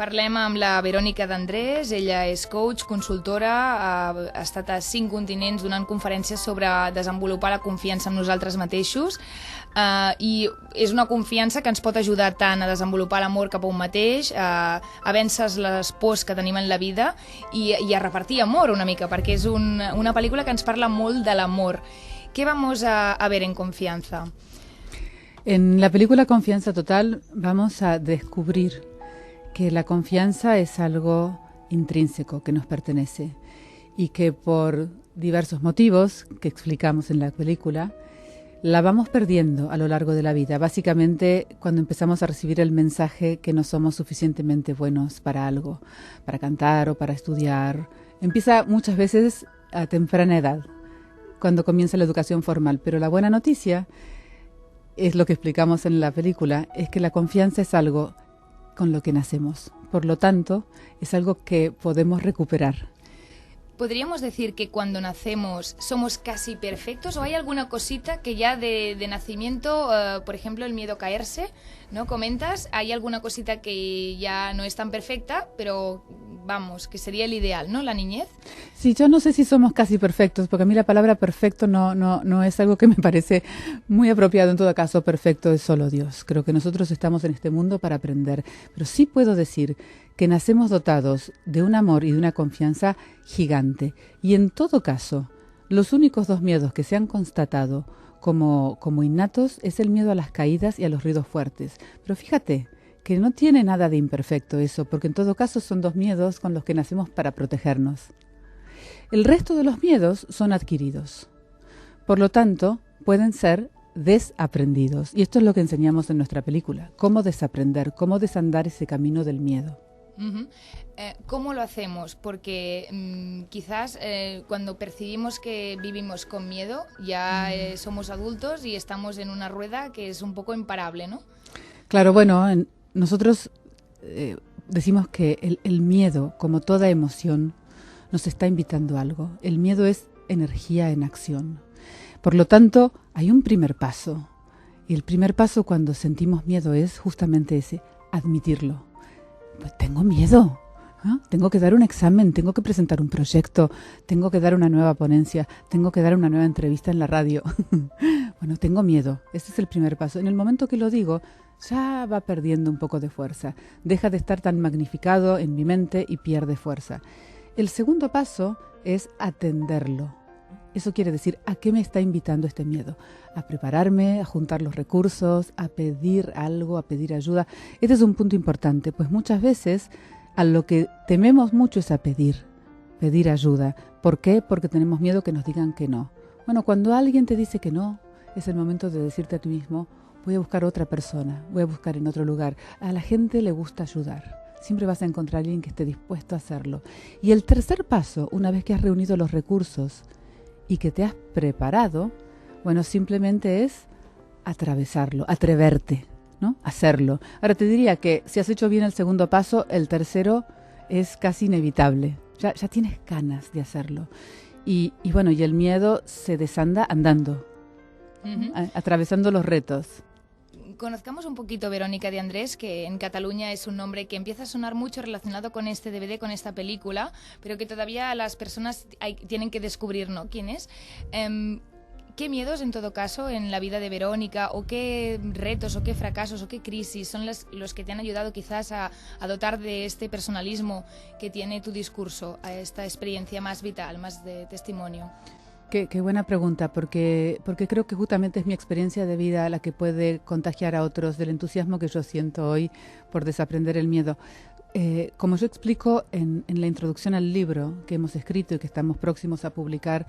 Parlem amb la Verònica d'Andrés, ella és coach, consultora, ha estat a 5 continents donant conferències sobre desenvolupar la confiança en nosaltres mateixos i és una confiança que ens pot ajudar tant a desenvolupar l'amor cap a un mateix, a vèncer les pors que tenim en la vida i a repartir amor una mica, perquè és una pel·lícula que ens parla molt de l'amor. ¿Qué vamos a ver en Confianza? En la película Confianza Total vamos a descubrir que la confianza es algo intrínseco que nos pertenece y que por diversos motivos que explicamos en la película la vamos perdiendo a lo largo de la vida, básicamente cuando empezamos a recibir el mensaje que no somos suficientemente buenos para algo, para cantar o para estudiar. Empieza muchas veces a temprana edad, cuando comienza la educación formal, pero la buena noticia es lo que explicamos en la película, es que la confianza es algo con lo que nacemos. Por lo tanto, es algo que podemos recuperar. ¿Podríamos decir que cuando nacemos somos casi perfectos o hay alguna cosita que ya de nacimiento, por ejemplo, el miedo a caerse, ¿no? Comentas, hay alguna cosita que ya no es tan perfecta, pero vamos, que sería el ideal, ¿no? La niñez. Sí, yo no sé si somos casi perfectos, porque a mí la palabra perfecto no es algo que me parece muy apropiado. En todo caso, perfecto es solo Dios. Creo que nosotros estamos en este mundo para aprender, pero sí puedo decir que nacemos dotados de un amor y de una confianza gigante. Y en todo caso, los únicos 2 miedos que se han constatado como innatos es el miedo a las caídas y a los ruidos fuertes. Pero fíjate que no tiene nada de imperfecto eso, porque en todo caso son 2 miedos con los que nacemos para protegernos. El resto de los miedos son adquiridos. Por lo tanto, pueden ser desaprendidos. Y esto es lo que enseñamos en nuestra película. Cómo desaprender, cómo desandar ese camino del miedo. Uh-huh. ¿Cómo lo hacemos? Porque quizás cuando percibimos que vivimos con miedo ya somos adultos y estamos en una rueda que es un poco imparable, ¿no? Claro, bueno, nosotros decimos que el miedo, como toda emoción, nos está invitando a algo. El miedo es energía en acción. Por lo tanto, hay un primer paso. Y el primer paso cuando sentimos miedo es justamente ese, admitirlo. Pues tengo miedo, ¿eh? Tengo que dar un examen, tengo que presentar un proyecto, tengo que dar una nueva ponencia, tengo que dar una nueva entrevista en la radio. Bueno, tengo miedo, ese es el primer paso. En el momento que lo digo, ya va perdiendo un poco de fuerza, deja de estar tan magnificado en mi mente y pierde fuerza. El segundo paso es atenderlo. Eso quiere decir, ¿a qué me está invitando este miedo? A prepararme, a juntar los recursos, a pedir algo, a pedir ayuda. Este es un punto importante, pues muchas veces a lo que tememos mucho es a pedir ayuda. ¿Por qué? Porque tenemos miedo que nos digan que no. Bueno, cuando alguien te dice que no, es el momento de decirte a ti mismo, voy a buscar otra persona, voy a buscar en otro lugar. A la gente le gusta ayudar. Siempre vas a encontrar a alguien que esté dispuesto a hacerlo. Y el tercer paso, una vez que has reunido los recursos y que te has preparado, bueno, simplemente es atravesarlo, atreverte, ¿no? Hacerlo. Ahora te diría que si has hecho bien el segundo paso, el tercero es casi inevitable. Ya tienes ganas de hacerlo. Y bueno, y el miedo se desanda andando, atravesando los retos. Conozcamos un poquito Verónica de Andrés, que en Cataluña es un nombre que empieza a sonar mucho relacionado con este DVD, con esta película, pero que todavía las personas tienen que descubrir, ¿no?, quién es. ¿Qué miedos, en todo caso, en la vida de Verónica, o qué retos, o qué fracasos, o qué crisis son los que te han ayudado quizás a dotar de este personalismo que tiene tu discurso, a esta experiencia más vital, más de testimonio? Qué buena pregunta, porque creo que justamente es mi experiencia de vida la que puede contagiar a otros del entusiasmo que yo siento hoy por desaprender el miedo. Como yo explico en la introducción al libro que hemos escrito y que estamos próximos a publicar,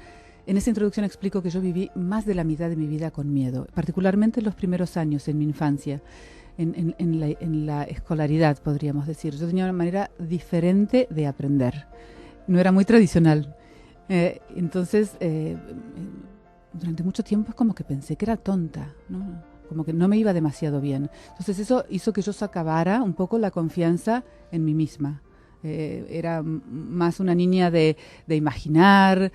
en esa introducción explico que yo viví más de la mitad de mi vida con miedo, particularmente en los primeros años, en mi infancia, en la escolaridad, podríamos decir. Yo tenía una manera diferente de aprender, no era muy tradicional. Entonces, durante mucho tiempo es como que pensé que era tonta, ¿no? Como que no me iba demasiado bien. Entonces eso hizo que yo socavara un poco la confianza en mí misma. Era más una niña de imaginar,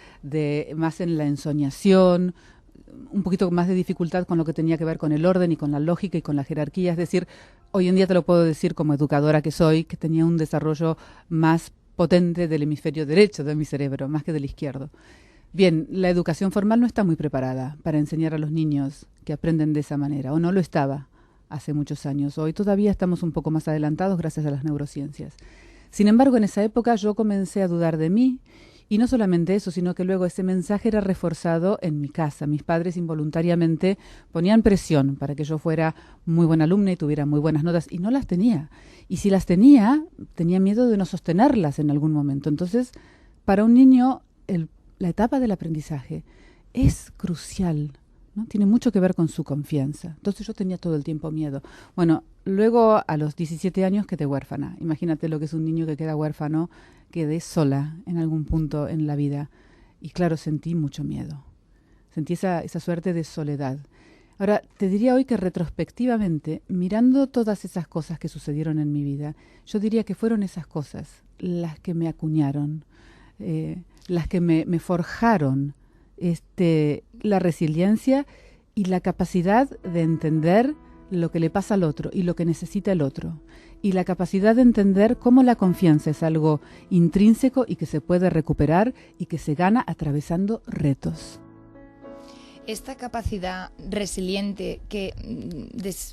más en la ensoñación, un poquito más de dificultad con lo que tenía que ver con el orden y con la lógica y con la jerarquía. Es decir, hoy en día te lo puedo decir como educadora que soy, que tenía un desarrollo más potente del hemisferio derecho de mi cerebro, más que del izquierdo. Bien, la educación formal no está muy preparada para enseñar a los niños que aprenden de esa manera, o no lo estaba hace muchos años. Hoy todavía estamos un poco más adelantados gracias a las neurociencias. Sin embargo, en esa época yo comencé a dudar de mí, y no solamente eso, sino que luego ese mensaje era reforzado en mi casa. Mis padres involuntariamente ponían presión para que yo fuera muy buena alumna y tuviera muy buenas notas, y no las tenía. Y si las tenía, tenía miedo de no sostenerlas en algún momento. Entonces, para un niño, la etapa del aprendizaje es crucial, ¿no? Tiene mucho que ver con su confianza. Entonces yo tenía todo el tiempo miedo. Bueno, luego a los 17 años quedé huérfana. Imagínate lo que es un niño que queda huérfano. Quedé sola en algún punto en la vida. Y claro, sentí mucho miedo. Sentí esa suerte de soledad. Ahora, te diría hoy que retrospectivamente, mirando todas esas cosas que sucedieron en mi vida, yo diría que fueron esas cosas las que me acuñaron, las que me forjaron la resiliencia y la capacidad de entender lo que le pasa al otro y lo que necesita el otro, y la capacidad de entender cómo la confianza es algo intrínseco y que se puede recuperar y que se gana atravesando retos. Esta capacidad resiliente que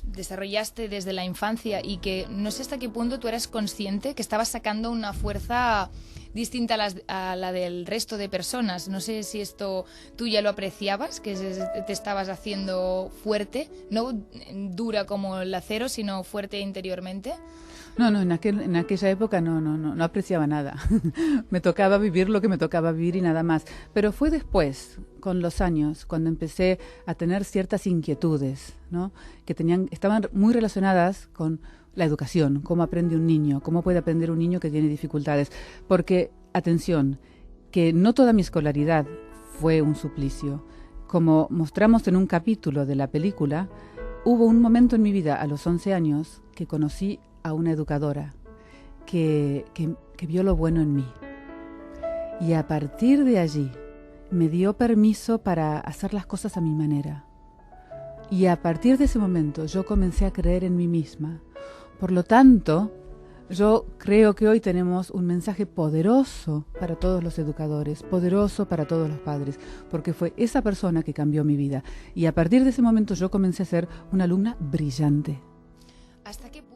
desarrollaste desde la infancia y que no sé hasta qué punto tú eras consciente que estabas sacando una fuerza distinta a la del resto de personas. No sé si esto tú ya lo apreciabas, que te estabas haciendo fuerte, no dura como el acero, sino fuerte interiormente. No, en aquella época no apreciaba nada. Me tocaba vivir lo que me tocaba vivir y nada más. Pero fue después, con los años, cuando empecé a tener ciertas inquietudes, ¿no? Que estaban muy relacionadas con la educación, cómo aprende un niño, cómo puede aprender un niño que tiene dificultades. Porque, atención, que no toda mi escolaridad fue un suplicio. Como mostramos en un capítulo de la película, hubo un momento en mi vida, a los 11 años, que conocí a una educadora que vio lo bueno en mí. Y a partir de allí me dio permiso para hacer las cosas a mi manera. Y a partir de ese momento yo comencé a creer en mí misma. Por lo tanto, yo creo que hoy tenemos un mensaje poderoso para todos los educadores, poderoso para todos los padres, porque fue esa persona que cambió mi vida. Y a partir de ese momento yo comencé a ser una alumna brillante. ¿Hasta qué punto